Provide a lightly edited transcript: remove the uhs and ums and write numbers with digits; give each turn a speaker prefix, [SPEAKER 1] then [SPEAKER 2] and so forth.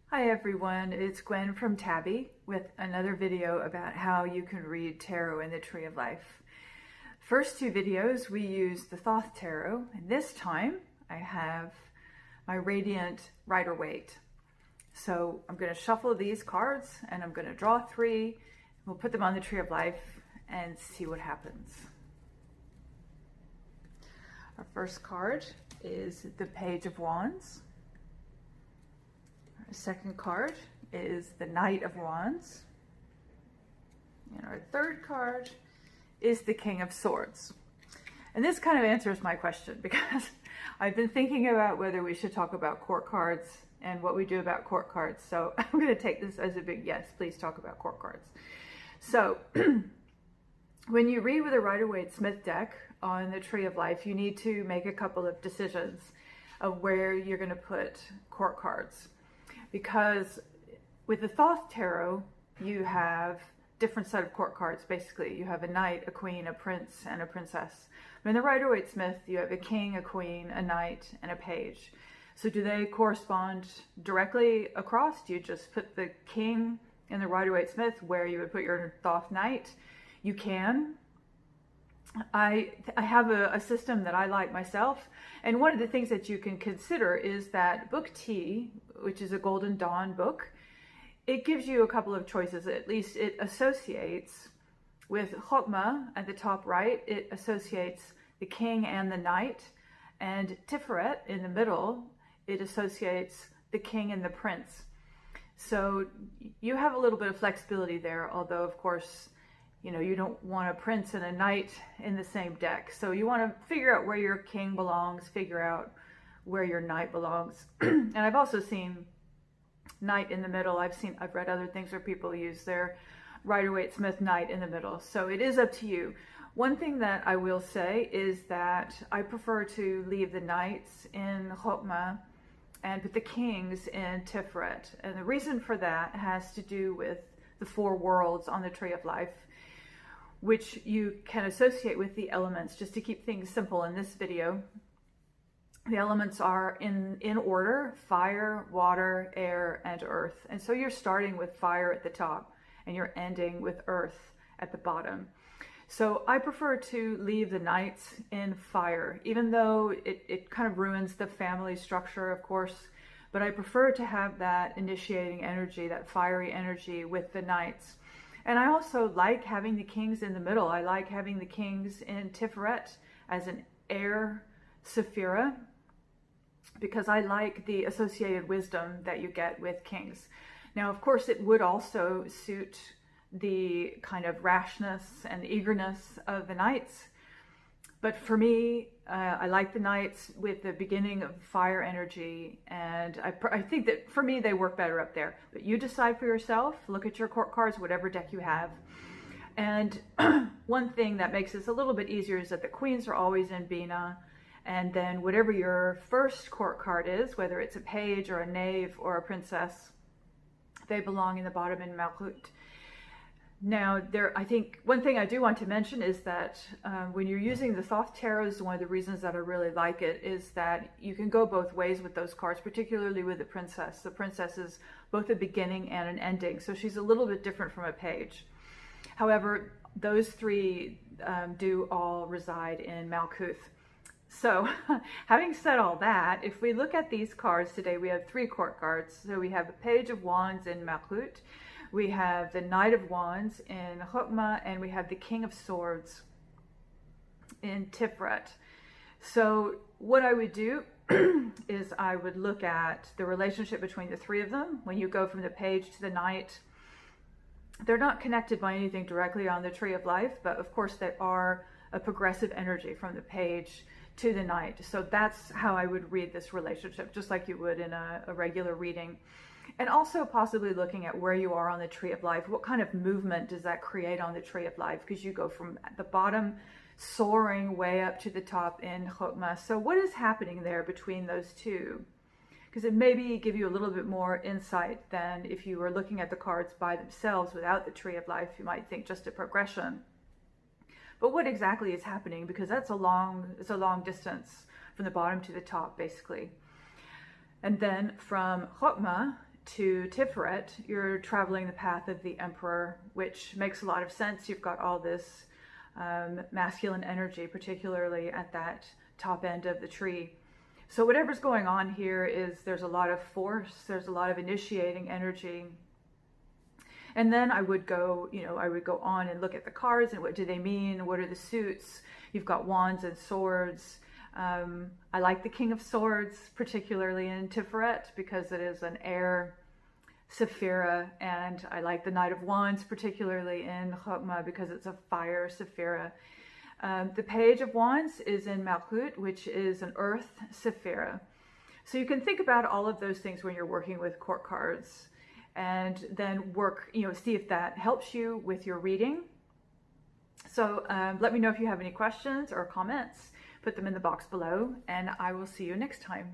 [SPEAKER 1] Hi everyone, it's Gwen from Tabby with another video about how you can read tarot in the Tree of Life. First two videos we used the Thoth Tarot, and this time I have my Radiant Rider-Waite. So I'm going to shuffle these cards and I'm going to draw three. We'll put them on the Tree of Life and see what happens. Our first card is the Page of Wands. Our second card is the Knight of Wands. And our third card is the King of Swords. And this kind of answers my question because I've been thinking about whether we should talk about court cards and what we do about court cards. So I'm going to take this as a big yes, please talk about court cards. So when you read with a Rider-Waite-Smith deck on the Tree of Life, you need to make a couple of decisions of where you're going to put court cards. Because with the Thoth Tarot, you have different set of court cards, basically. You have a knight, a queen, a prince, and a princess. In the Rider-Waite-Smith, you have a king, a queen, a knight, and a page. So do they correspond directly across? Do you just put the king in the Rider-Waite-Smith where you would put your Thoth knight? You can. I have a system that I like myself, and one of the things that you can consider is that Book T, which is a Golden Dawn book, it gives you a couple of choices. At least it associates with Chokmah at the top right, it associates the king and the knight, and Tiferet in the middle, it associates the king and the prince. So you have a little bit of flexibility there, although of course you don't want a prince and a knight in the same deck. So you want to figure out where your king belongs, figure out where your knight belongs. And I've also seen knight in the middle. I've read other things where people use their Rider-Waite-Smith knight in the middle. So it is up to you. One thing that I will say is that I prefer to leave the knights in Chokmah and put the kings in Tiferet. And the reason for that has to do with the four worlds on the Tree of Life, which you can associate with the elements. Just to keep things simple in this video, the elements are in order: fire, water, air, and earth. And so you're starting with fire at the top and you're ending with earth at the bottom. So I prefer to leave the knights in fire, even though it kind of ruins the family structure, of course, but I prefer to have that initiating energy, that fiery energy with the knights. And I also like having the kings in the middle. I like having the kings in Tiferet as an air Sephira, because I like the associated wisdom that you get with kings. Now, of course, it would also suit the kind of rashness and eagerness of the knights. But for me, I like the knights with the beginning of fire energy, and I think that for me they work better up there. But you decide for yourself. Look at your court cards, whatever deck you have. And one thing that makes this a little bit easier is that the queens are always in Bina, and then whatever your first court card is, whether it's a page or a knave or a princess, they belong in the bottom in Malchut. Now, I think one thing I do want to mention is that when you're using the Thoth Tarot, one of the reasons that I really like it is that you can go both ways with those cards, particularly with the princess. The princess is both a beginning and an ending, so she's a little bit different from a page. However, those three do all reside in Malkuth. So having said all that, if we look at these cards today, we have three court cards. So we have the Page of Wands in Malkuth, we have the Knight of Wands in Chokmah, and we have the King of Swords in Tiferet. So what I would do is I would look at the relationship between the three of them. When you go from the page to the knight, they're not connected by anything directly on the Tree of Life, but of course they are a progressive energy from the page to the knight. So that's how I would read this relationship, just like you would in a regular reading. And also possibly looking at where you are on the Tree of Life. What kind of movement does that create on the Tree of Life? Because you go from the bottom, soaring way up to the top in Chokmah. So what is happening there between those two? Because it maybe give you a little bit more insight than if you were looking at the cards by themselves without the Tree of Life. You might think just a progression. But what exactly is happening? Because it's a long distance from the bottom to the top, basically. And then from Chokmah to Tiferet, you're traveling the path of the Emperor, which makes a lot of sense. You've got all this masculine energy, particularly at that top end of the tree. So whatever's going on here is there's a lot of force, there's a lot of initiating energy. And then I would go on and look at the cards and what do they mean? What are the suits? You've got wands and swords. I like the King of Swords, particularly in Tiferet, because it is an air Sephira, and I like the Knight of Wands, particularly in Chokmah, because it's a fire Sephira. The Page of Wands is in Malchut, which is an earth Sephira. So you can think about all of those things when you're working with court cards, and then work, see if that helps you with your reading. So let me know if you have any questions or comments. Put them in the box below, and I will see you next time.